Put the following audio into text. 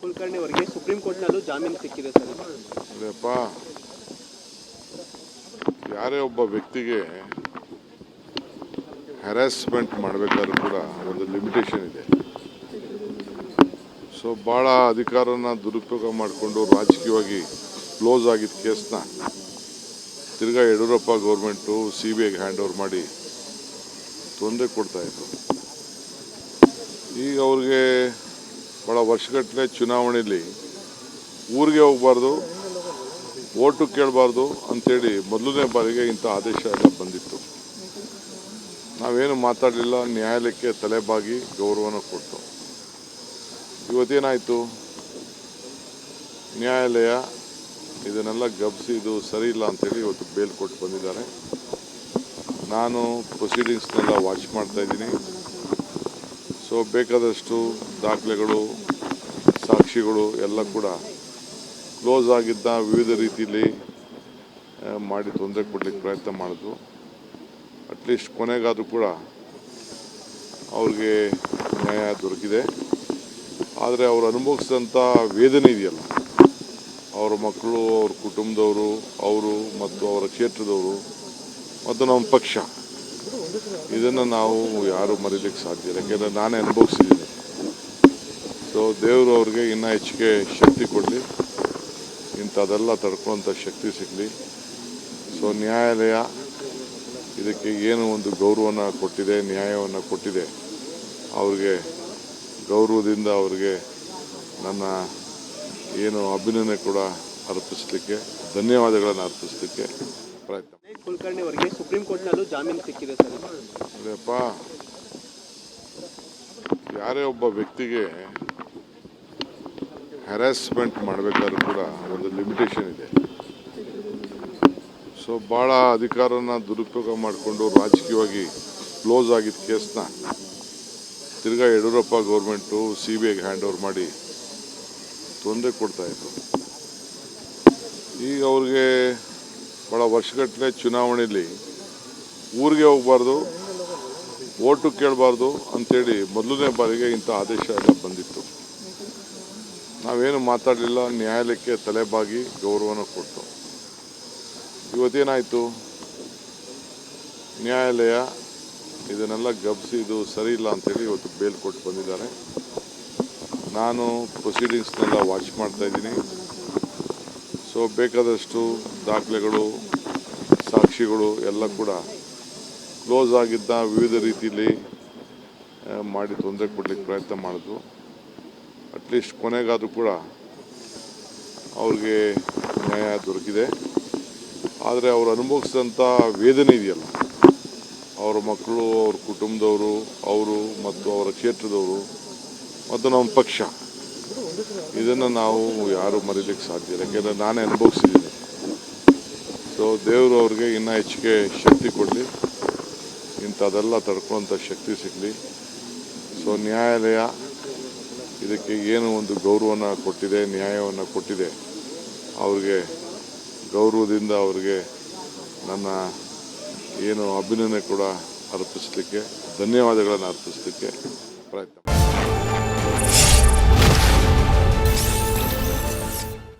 ಕುಲಕರ್ಣಿ ಅವರಿಗೆ ಸುಪ್ರೀಂ ಕೋರ್ಟ್ನಲ್ಲೂ ಜಾಮೀನು ಸಿಕ್ಕಿದೆ ಸರ್. ಅದೇಪ್ಪ, ಯಾರೇ ಒಬ್ಬ ವ್ಯಕ್ತಿಗೆ ಹ್ಯಾರಾಸ್ಮೆಂಟ್ ಮಾಡಬೇಕಾದ್ರೂ ಕೂಡ ಒಂದು ಲಿಮಿಟೇಷನ್ ಇದೆ. ಸೊ ಭಾಳ ಅಧಿಕಾರನ ದುರುಪಯೋಗ ಮಾಡಿಕೊಂಡು ರಾಜಕೀಯವಾಗಿ ಕ್ಲೋಸ್ ಆಗಿದ್ದ ಕೇಸ್ನ ತಿರ್ಗಾ ಯಡಿಯೂರಪ್ಪ ಗೌರ್ಮೆಂಟು CBIಗೆ ಹ್ಯಾಂಡ್ ಓವರ್ ಮಾಡಿ ತೊಂದರೆ ಕೊಡ್ತಾಯಿತ್ತು. ಈಗ ಅವ್ರಿಗೆ ಭಾಳ ವರ್ಷಗಟ್ಟಲೆ ಚುನಾವಣೆಯಲ್ಲಿ ಊರಿಗೆ ಹೋಗಬಾರ್ದು, ಓಟು ಕೇಳಬಾರ್ದು ಅಂಥೇಳಿ ಮೊದಲನೇ ಬಾರಿಗೆ ಇಂಥ ಆದೇಶ ಎಲ್ಲ ಬಂದಿತ್ತು. ನಾವೇನು ಮಾತಾಡಲಿಲ್ಲ, ನ್ಯಾಯಾಲಯಕ್ಕೆ ತಲೆಬಾಗಿ ಗೌರವನ ಕೊಟ್ಟು. ಇವತ್ತೇನಾಯಿತು, ನ್ಯಾಯಾಲಯ ಇದನ್ನೆಲ್ಲ ಗಮನಿಸಿ ಇದು ಸರಿ ಇಲ್ಲ ಅಂಥೇಳಿ ಇವತ್ತು ಬೇಲ್ ಕೊಟ್ಟು ಬಂದಿದ್ದಾರೆ. ನಾನು ಪ್ರೊಸೀಡಿಂಗ್ಸ್ನೆಲ್ಲ ವಾಚ್ ಮಾಡ್ತಾಯಿದ್ದೀನಿ. ಸೊ ಬೇಕಾದಷ್ಟು ದಾಖಲೆಗಳು, ಸಾಕ್ಷಿಗಳು ಎಲ್ಲ ಕೂಡ ಕ್ಲೋಸ್ ಆಗಿದ್ದ ವಿವಿಧ ರೀತಿಯಲ್ಲಿ ಮಾಡಿ ತೊಂದರೆ ಕೊಡಲಿಕ್ಕೆ ಪ್ರಯತ್ನ ಮಾಡಿದ್ರು. ಅಟ್ಲೀಸ್ಟ್ ಕೊನೆಗಾದರೂ ಕೂಡ ಅವ್ರಿಗೆ ನ್ಯಾಯ ದೊರಕಿದೆ. ಆದರೆ ಅವರು ಅನುಭವಿಸಿದಂಥ ವೇದನೆ ಇದೆಯಲ್ಲ, ಅವರ ಮಕ್ಕಳು, ಅವ್ರ ಕುಟುಂಬದವರು, ಅವರು ಮತ್ತು ಅವರ ಕ್ಷೇತ್ರದವರು ಮತ್ತು ನಮ್ಮ ಪಕ್ಷ, ಇದನ್ನು ನಾವು ಯಾರೂ ಮರೀಲಿಕ್ಕೆ ಸಾಧ್ಯ ಇಲ್ಲ. ಯಾಕೆಂದರೆ ನಾನೇ ಅನುಭವಿಸಿದ್ದೀನಿ. ಸೊ ದೇವರು ಅವ್ರಿಗೆ ಇನ್ನೂ ಹೆಚ್ಚಿಗೆ ಶಕ್ತಿ ಕೊಡಲಿ, ಇಂಥದ್ದೆಲ್ಲ ತಡ್ಕೊಳ್ಳೋಂಥ ಶಕ್ತಿ ಸಿಗಲಿ. ಸೊ ನ್ಯಾಯಾಲಯ ಇದಕ್ಕೆ ಏನು ಒಂದು ಗೌರವನ ಕೊಟ್ಟಿದೆ, ನ್ಯಾಯವನ್ನು ಕೊಟ್ಟಿದೆ, ಅವ್ರಿಗೆ ಗೌರವದಿಂದ ಅವ್ರಿಗೆ ನನ್ನ ಏನು ಅಭಿನಂದನೆ ಕೂಡ ಅರ್ಪಿಸಲಿಕ್ಕೆ, ಧನ್ಯವಾದಗಳನ್ನು ಅರ್ಪಿಸಲಿಕ್ಕೆ ಪ್ರಯತ್ನ. ಕುಲಕರ್ಣಿ ಅವರಿಗೆ ಸುಪ್ರೀಂ ಕೋರ್ಟ್ನಲ್ಲೂ ಜಾಮೀನು ಸಿಕ್ಕಿದೆ ಸರ್. ಅದೇಪ್ಪ, ಯಾರೇ ಒಬ್ಬ ವ್ಯಕ್ತಿಗೆ ಹ್ಯಾರಾಸ್ಮೆಂಟ್ ಮಾಡಬೇಕಾದ್ರೂ ಕೂಡ ಒಂದು ಲಿಮಿಟೇಷನ್ ಇದೆ. ಸೊ ಭಾಳ ಅಧಿಕಾರನ ದುರುಪಯೋಗ ಮಾಡಿಕೊಂಡು ರಾಜಕೀಯವಾಗಿ ಕ್ಲೋಸ್ ಆಗಿದ್ದ ಕೇಸ್ನ ತಿರ್ಗಾ ಯಡಿಯೂರಪ್ಪ ಗೌರ್ಮೆಂಟು CBIಗೆ ಹ್ಯಾಂಡ್ ಓವರ್ ಮಾಡಿ ತೊಂದರೆ ಕೊಡ್ತಾಯಿತ್ತು. ಈಗ ಅವ್ರಿಗೆ ಭಾಳ ವರ್ಷಗಟ್ಟಲೆ ಚುನಾವಣೆಯಲ್ಲಿ ಊರಿಗೆ ಹೋಗಬಾರ್ದು, ಓಟು ಕೇಳಬಾರ್ದು ಅಂಥೇಳಿ ಮೊದಲನೇ ಬಾರಿಗೆ ಇಂಥ ಆದೇಶ ಎಲ್ಲ ಬಂದಿತ್ತು. ನಾವೇನು ಮಾತಾಡಲಿಲ್ಲ, ನ್ಯಾಯಾಲಯಕ್ಕೆ ತಲೆಬಾಗಿ ಗೌರವನ ಕೊಟ್ಟು. ಇವತ್ತೇನಾಯಿತು, ನ್ಯಾಯಾಲಯ ಇದನ್ನೆಲ್ಲ ಗಮನಿಸಿ ಇದು ಸರಿ ಇಲ್ಲ ಅಂಥೇಳಿ ಇವತ್ತು ಬೇಲ್ ಕೊಟ್ಟು ಬಂದಿದ್ದಾರೆ. ನಾನು ಪ್ರೊಸೀಡಿಂಗ್ಸ್ನೆಲ್ಲ ವಾಚ್ ಮಾಡ್ತಾಯಿದ್ದೀನಿ. ಸೊ ಬೇಕಾದಷ್ಟು ದಾಖಲೆಗಳು, ಸಾಕ್ಷಿಗಳು ಎಲ್ಲ ಕೂಡ ಕ್ಲೋಸ್ ಆಗಿದ್ದ ವಿವಿಧ ರೀತಿಯಲ್ಲಿ ಮಾಡಿ ತೊಂದರೆ ಕೊಡಲಿಕ್ಕೆ ಪ್ರಯತ್ನ ಮಾಡಿದ್ರು. ಅಟ್ಲೀಸ್ಟ್ ಕೊನೆಗಾದರೂ ಕೂಡ ಅವ್ರಿಗೆ ನ್ಯಾಯ ದೊರಕಿದೆ. ಆದರೆ ಅವರು ಅನುಭವಿಸಿದಂಥ ವೇದನೆ ಇದೆಯಲ್ಲ, ಅವರ ಮಕ್ಕಳು, ಅವ್ರ ಕುಟುಂಬದವರು, ಅವರು ಮತ್ತು ಅವರ ಕ್ಷೇತ್ರದವರು ಮತ್ತು ನಮ್ಮ ಪಕ್ಷ, ಇದನ್ನು ನಾವು ಯಾರೂ ಮರೀಲಿಕ್ಕೆ ಸಾಧ್ಯ ಇಲ್ಲ. ಯಾಕೆಂದರೆ ನಾನೇ ಅನುಭವಿಸಿದ್ದೀನಿ. ಸೊ ದೇವರು ಅವ್ರಿಗೆ ಇನ್ನೂ ಹೆಚ್ಚಿಗೆ ಶಕ್ತಿ ಕೊಡಲಿ, ಇಂಥದ್ದೆಲ್ಲ ತಡ್ಕೊಳ್ಳೋಂಥ ಶಕ್ತಿ ಸಿಗಲಿ. ಸೊ ನ್ಯಾಯಾಲಯ ಇದಕ್ಕೆ ಏನು ಒಂದು ಗೌರವನ ಕೊಟ್ಟಿದೆ, ನ್ಯಾಯವನ್ನು ಕೊಟ್ಟಿದೆ, ಅವ್ರಿಗೆ ಗೌರವದಿಂದ ಅವ್ರಿಗೆ ನನ್ನ ಏನು ಅಭಿನಂದನೆ ಕೂಡ ಅರ್ಪಿಸಲಿಕ್ಕೆ, ಧನ್ಯವಾದಗಳನ್ನು ಅರ್ಪಿಸಲಿಕ್ಕೆ ಪ್ರಯತ್ನ.